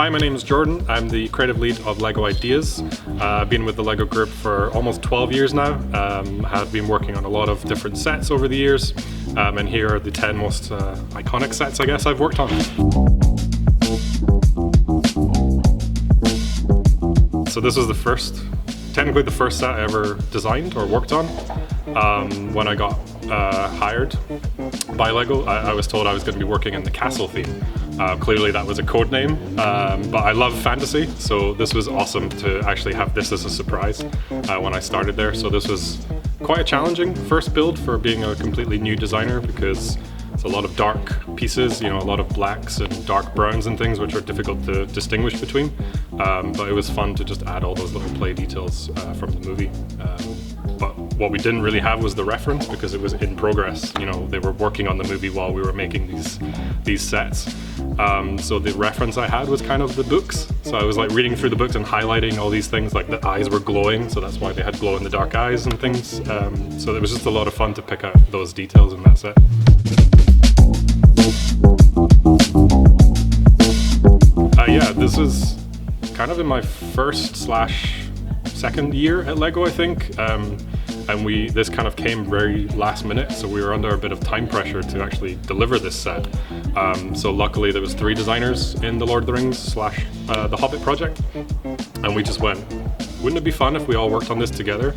Hi, my name is Jordan. I'm the creative lead of LEGO Ideas. I've been with the LEGO group for almost 12 years now. Have been working on a lot of different sets over the years, and here are the 10 most iconic sets I guess I've worked on. So this was technically the first set I ever designed or worked on. When I got hired by LEGO, I was told I was going to be working in the castle theme. Clearly that was a code name, but I love fantasy, so this was awesome to actually have this as a surprise when I started there. So this was quite a challenging first build for being a completely new designer, because it's a lot of dark pieces, a lot of blacks and dark browns and things which are difficult to distinguish between. But it was fun to just add all those little play details from the movie. But what we didn't really have was the reference, because it was in progress. They were working on the movie while we were making these sets. So the reference I had was kind of the books. So I was like reading through the books and highlighting all these things, like the eyes were glowing, so that's why they had glow in the dark eyes and things. So it was just a lot of fun to pick out those details in that set. Yeah, this is kind of in my first/second year at LEGO, I think. And this kind of came very last minute, so we were under a bit of time pressure to actually deliver this set. So luckily there was 3 designers in the Lord of the Rings / the Hobbit project, and we just went, wouldn't it be fun if we all worked on this together?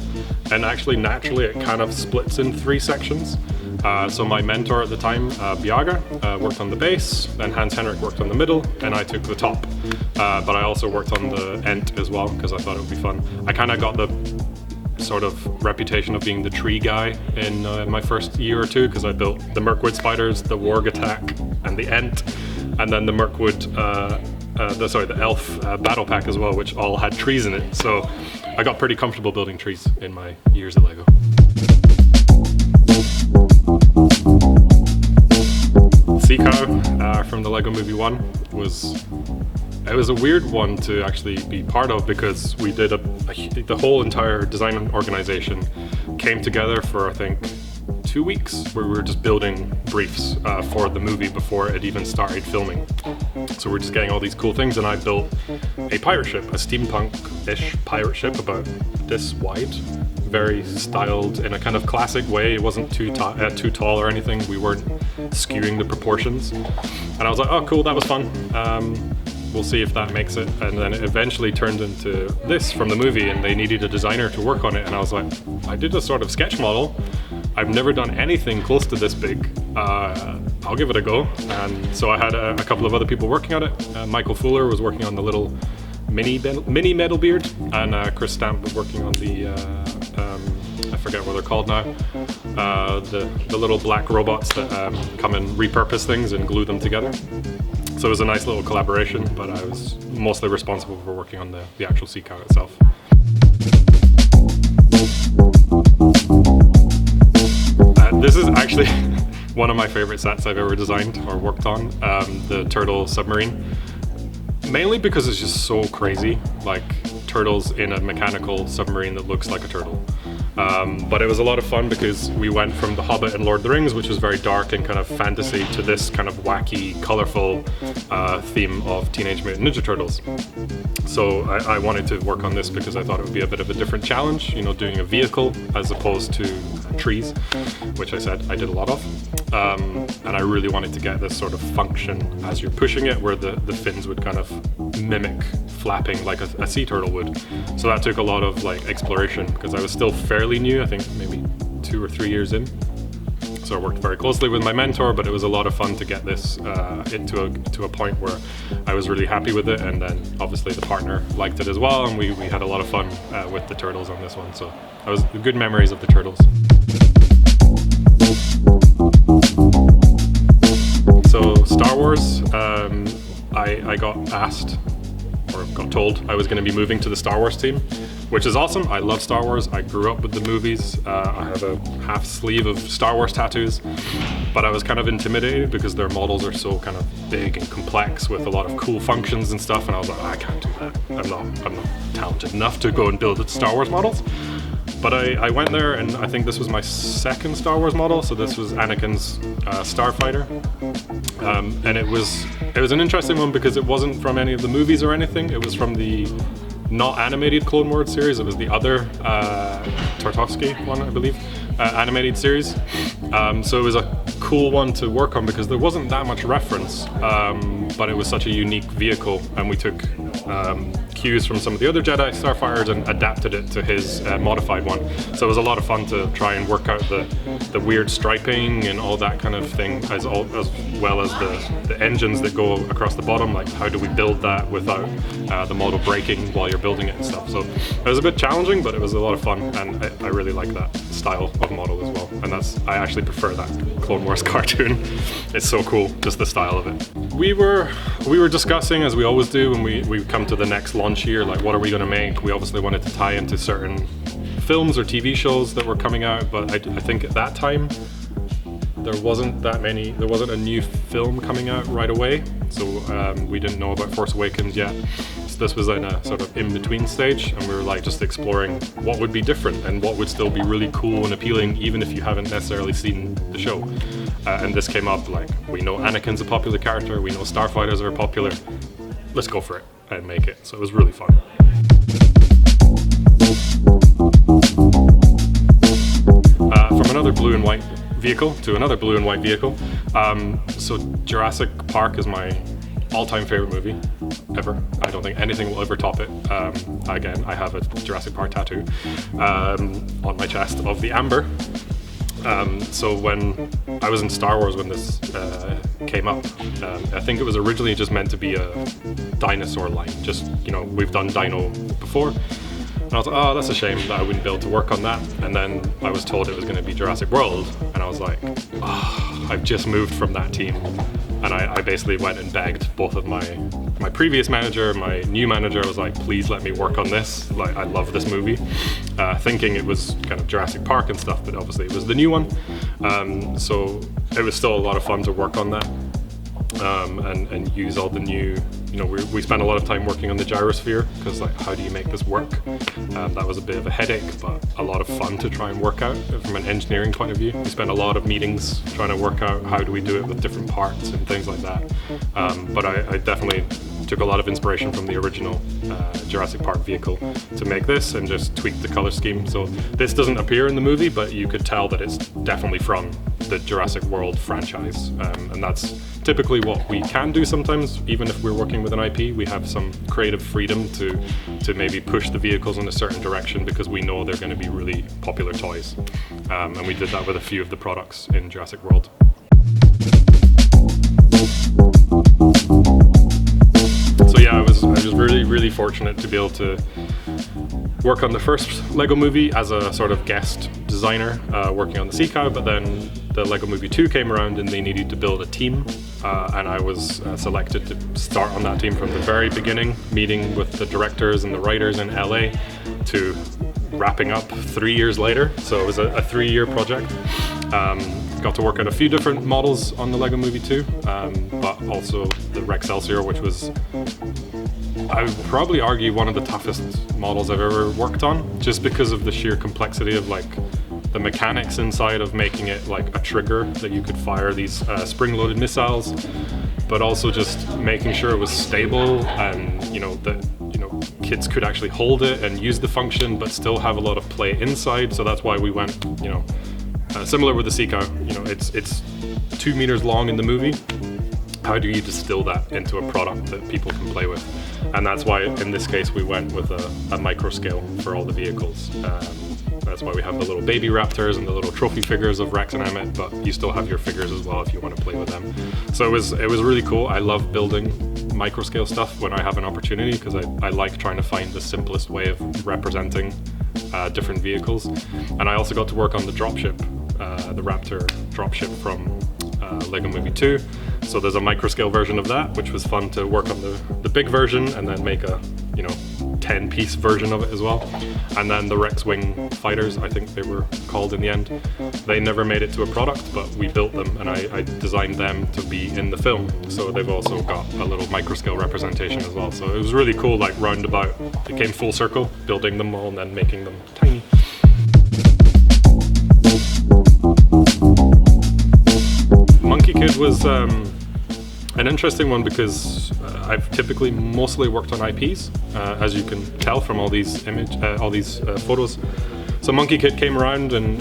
And actually naturally it kind of splits in 3 sections. So my mentor at the time, Biaga, worked on the base, then Hans Henrik worked on the middle, and I took the top. But I also worked on the end as well, because I thought it would be fun. I kind of got the sort of reputation of being the tree guy in my first year or two, because I built the Mirkwood spiders, the Warg attack, and the Ent, and then the Mirkwood, the elf battle pack as well, which all had trees in it. So I got pretty comfortable building trees in my years at LEGO. Sea Cow from the LEGO Movie 1 was a weird one to actually be part of, because we did the whole entire design organization came together for I think 2 weeks, where we were just building briefs for the movie before it even started filming. So we're just getting all these cool things, and I built a pirate ship, a steampunk-ish pirate ship about this wide, very styled in a kind of classic way. It wasn't too tall or anything. We weren't skewing the proportions. And I was like, oh cool, that was fun. We'll see if that makes it. And then it eventually turned into this from the movie, and they needed a designer to work on it. And I was like, I did a sort of sketch model. I've never done anything close to this big. I'll give it a go. And so I had a couple of other people working on it. Michael Fuller was working on the little mini metal beard, and Chris Stamp was working on the I forget what they're called now. The little black robots that come and repurpose things and glue them together. So it was a nice little collaboration, but I was mostly responsible for working on the actual sea cow itself. This is actually one of my favorite sets I've ever designed or worked on, the turtle submarine. Mainly because it's just so crazy, like turtles in a mechanical submarine that looks like a turtle. But it was a lot of fun because we went from The Hobbit and Lord of the Rings, which was very dark and kind of fantasy, to this kind of wacky, colorful theme of Teenage Mutant Ninja Turtles. So I wanted to work on this because I thought it would be a bit of a different challenge, doing a vehicle as opposed to trees, which I said I did a lot of. And I really wanted to get this sort of function as you're pushing it, where the fins would kind of mimic flapping like a sea turtle would. So that took a lot of exploration, because I was still fairly new, I think maybe 2 or 3 years in. So I worked very closely with my mentor, but it was a lot of fun to get this to a point where I was really happy with it, and then obviously the partner liked it as well, and we had a lot of fun with the turtles on this one. So that was good memories of the turtles. So Star Wars, I got asked, or got told I was going to be moving to the Star Wars team, which is awesome. I love Star Wars. I grew up with the movies. I have a half sleeve of Star Wars tattoos, but I was kind of intimidated because their models are so kind of big and complex with a lot of cool functions and stuff, and I was like, I can't do that. I'm not talented enough to go and build Star Wars models. But I went there, and I think this was my second Star Wars model. So this was Anakin's Starfighter, and it was an interesting one because it wasn't from any of the movies or anything. It was from the not animated Clone Wars series. It was the other Tartakovsky one, I believe, animated series. So it was a cool one to work on because there wasn't that much reference, but it was such a unique vehicle, and we took cues from some of the other Jedi Starfighters and adapted it to his modified one. So it was a lot of fun to try and work out the weird striping and all that kind of thing, as well as the engines that go across the bottom. Like, how do we build that without the model breaking while you're building it and stuff. So it was a bit challenging, but it was a lot of fun, and I really like that style of model as well. And I actually prefer that Clone Wars cartoon. It's so cool, just the style of it. We were discussing, as we always do when we come to the next launch year, like, what are we going to make? We obviously wanted to tie into certain films or TV shows that were coming out, but I think at that time there wasn't a new film coming out right away, so we didn't know about Force Awakens yet. So this was in a sort of in-between stage, and we were like just exploring what would be different and what would still be really cool and appealing even if you haven't necessarily seen the show. And this came up, like, we know Anakin's a popular character, we know Starfighters are popular, let's go for it and make it. So it was really fun. From another blue and white vehicle to another blue and white vehicle. So Jurassic Park is my all-time favorite movie ever. I don't think anything will ever top it. Again, I have a Jurassic Park tattoo on my chest of the amber. So when I was in Star Wars when this came up, I think it was originally just meant to be a dinosaur line. Just, we've done dino before. And I was like, oh, that's a shame that I wouldn't be able to work on that. And then I was told it was going to be Jurassic World. And I was like, oh, I've just moved from that team. And I basically went and begged both of my previous manager, my new manager. I was like, please let me work on this. Like, I love this movie. Thinking it was kind of Jurassic Park and stuff, but obviously it was the new one. So it was still a lot of fun to work on that. And use all the new, we spent a lot of time working on the gyrosphere, because, like, how do you make this work? That was a bit of a headache, but a lot of fun to try and work out from an engineering point of view. We spent a lot of meetings trying to work out how do we do it with different parts and things like that. But I definitely took a lot of inspiration from the original Jurassic Park vehicle to make this, and just tweaked the color scheme. So this doesn't appear in the movie, but you could tell that it's definitely from the Jurassic World franchise, and that's typically what we can do sometimes. Even if we're working with an IP, we have some creative freedom to maybe push the vehicles in a certain direction because we know they're going to be really popular toys, and we did that with a few of the products in Jurassic World. So yeah, I was really fortunate to be able to work on the first Lego movie as a sort of guest designer, working on the Sea Cow, but then the Lego Movie 2 came around and they needed to build a team, and I was selected to start on that team from the very beginning, meeting with the directors and the writers in LA, to wrapping up 3 years later. So it was a 3-year project. Got to work on a few different models on the Lego Movie 2, but also the Rexcelsior, which was, I would probably argue, one of the toughest models I've ever worked on, just because of the sheer complexity of, like, the mechanics inside of making it like a trigger that you could fire these spring-loaded missiles, but also just making sure it was stable, and that kids could actually hold it and use the function, but still have a lot of play inside. So that's why we went, similar with the Sea Cow. It's 2 meters long in the movie. How do you distill that into a product that people can play with? And that's why in this case we went with a micro scale for all the vehicles. That's why we have the little baby raptors and the little trophy figures of Rex and Emmett, but you still have your figures as well if you want to play with them. So it was really cool. I love building micro scale stuff when I have an opportunity, because I like trying to find the simplest way of representing different vehicles. And I also got to work on the dropship, the Raptor dropship from Lego Movie 2. So there's a micro scale version of that, which was fun to work on the big version and then make a 10-piece version of it as well. And then the Rex Wing fighters, I think they were called in the end, they never made it to a product, but we built them, and I designed them to be in the film. So they've also got a little micro scale representation as well. So it was really cool, like roundabout. It came full circle, building them all and then making them tiny. Kid was an interesting one because I've typically mostly worked on IPs, as you can tell from all these photos. So Monkey Kid came around, and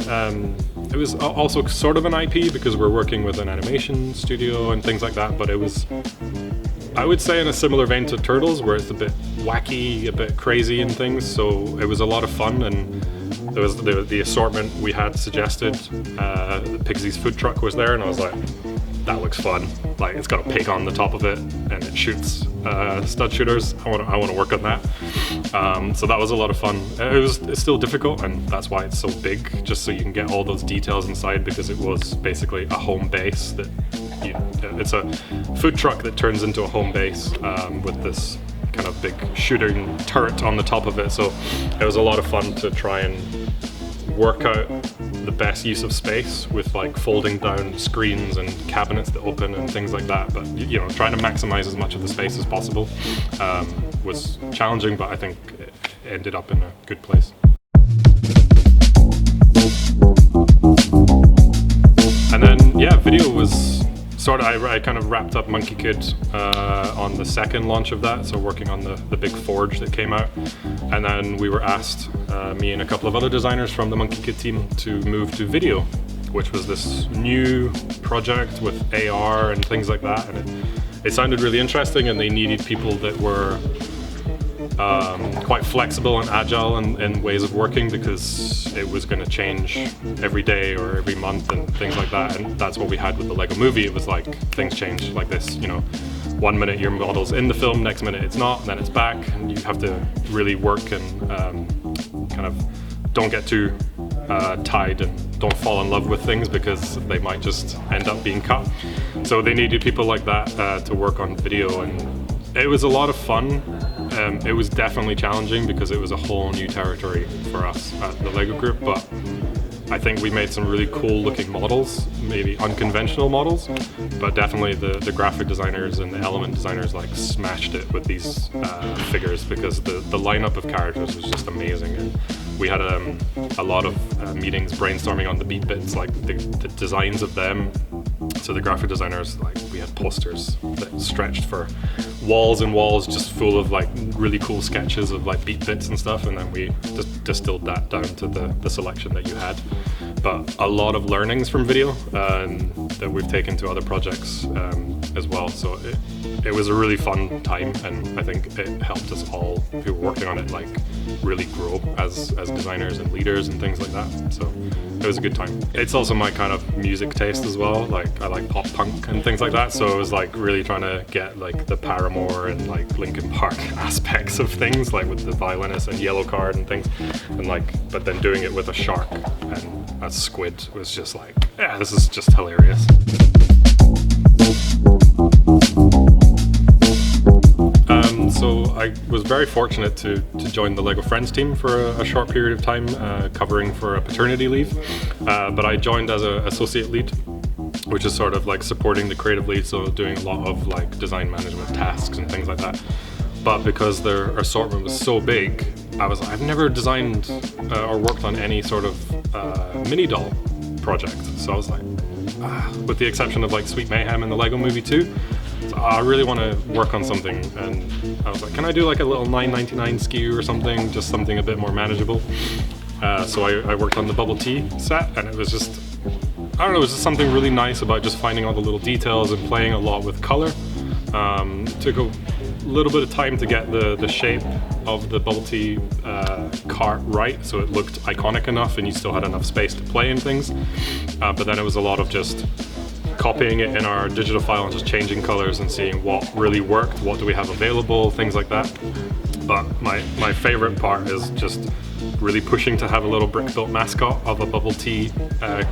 it was also sort of an IP because we're working with an animation studio and things like that. But it was, I would say, in a similar vein to Turtles, where it's a bit wacky, a bit crazy and things. So it was a lot of fun, and there was the assortment we had suggested. The Pigsy's food truck was there, and I was like, that looks fun. Like, it's got a pig on the top of it, and it shoots stud shooters. I want to work on that. So that was a lot of fun. It's still difficult, and that's why it's so big, just so you can get all those details inside, because it was basically a home base that it's a food truck that turns into a home base with this kind of big shooting turret on the top of it. So it was a lot of fun to try and work out the best use of space with like folding down screens and cabinets that open and things like that. But trying to maximize as much of the space as possible was challenging, but I think it ended up in a good place. And then video was sort of, I kind of wrapped up Monkey Kid on the second launch of that, so working on the big forge that came out. And then we were asked, me and a couple of other designers from the Monkey Kid team, to move to video, which was this new project with AR and things like that. And it sounded really interesting, and they needed people that were quite flexible and agile in ways of working, because it was going to change every day or every month and things like that. And that's what we had with the Lego Movie. It was like things change like this, 1 minute your model's in the film, next minute it's not, and then it's back, and you have to really work and kind of don't get too tied and don't fall in love with things, because they might just end up being cut. So they needed people like that to work on video, and it was a lot of fun. It was definitely challenging because it was a whole new territory for us at the Lego group, but I think we made some really cool looking models, maybe unconventional models, but definitely the graphic designers and the element designers like smashed it with these figures, because the lineup of characters was just amazing. And we had a lot of meetings brainstorming on the beat bits, like the designs of them. So the graphic designers, like, we had posters that stretched for walls and walls just full of like really cool sketches of like beat bits and stuff, and then we just distilled that down to the selection that you had. But a lot of learnings from video that we've taken to other projects as well. So it was a really fun time, and I think it helped us all who were working on it like really grow as designers and leaders and things like that. So it was a good time. It's also my kind of music taste as well. Like, I like pop punk and things like that. So it was like really trying to get like the Paramore and like Linkin Park aspects of things, like with the violinist and Yellow Card and things, and like, but then doing it with a shark and a squid was just like, yeah, this is just hilarious. So I was very fortunate to join the Lego Friends team for a short period of time, covering for a paternity leave. But I joined as an associate lead, which is sort of like supporting the creative lead, so doing a lot of like design management tasks and things like that. But because their assortment was so big, I've never designed or worked on any sort of mini doll project. So I was like, with the exception of like Sweet Mayhem and the Lego Movie 2, so I really want to work on something. And I was like, can I do like a little $9.99 SKU or something, just something a bit more manageable? So I worked on the Bubble Tea set, and it was just, I don't know, it was just something really nice about just finding all the little details and playing a lot with color. Took a little bit of time to get the shape of the Bubble Tea cart right, so it looked iconic enough and you still had enough space to play in things. But then it was a lot of just copying it in our digital file and just changing colors and seeing what really worked, what do we have available, things like that. But my favorite part is just really pushing to have a little brick-built mascot of a Bubble Tea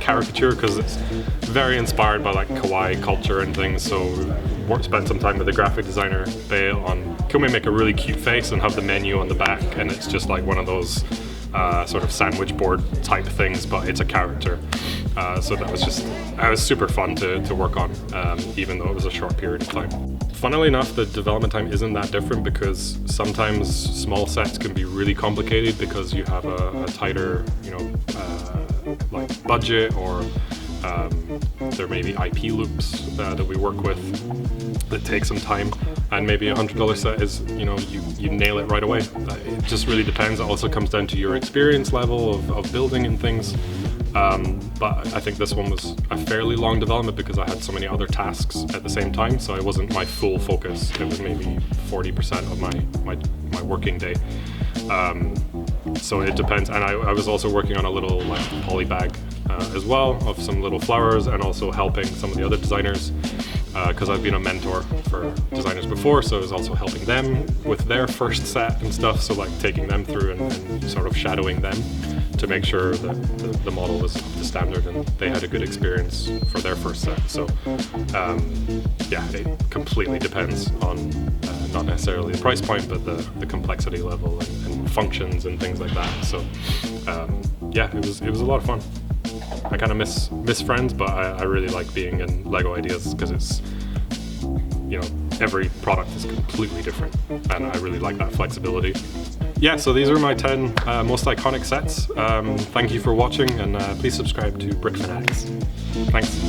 caricature, because it's very inspired by like kawaii culture and things. So spent some time with the graphic designer Bale on, can we make a really cute face and have the menu on the back, and it's just like one of those sort of sandwich board type things, but it's a character. So that was super fun to work on, even though it was a short period of time. Funnily enough, the development time isn't that different, because sometimes small sets can be really complicated because you have a tighter, like budget, or There may be IP loops that we work with that take some time, and maybe a $100 set is, you nail it right away. It just really depends. It also comes down to your experience level of building and things. But I think this one was a fairly long development because I had so many other tasks at the same time, so it wasn't my full focus. It was maybe 40% of my working day. So it depends, and I was also working on a little poly bag as well of some little flowers, and also helping some of the other designers because I've been a mentor for designers before, so I was also helping them with their first set and stuff, so taking them through and sort of shadowing them to make sure that the model was up to standard and they had a good experience for their first set. So it completely depends on not necessarily the price point, but the complexity level and functions and things like that. So it was a lot of fun. I kind of miss friends, but I really like being in LEGO Ideas because it's, every product is completely different, and I really like that flexibility. Yeah, so these are my 10 most iconic sets. Thank you for watching, and please subscribe to Brick Fanatics. Thanks.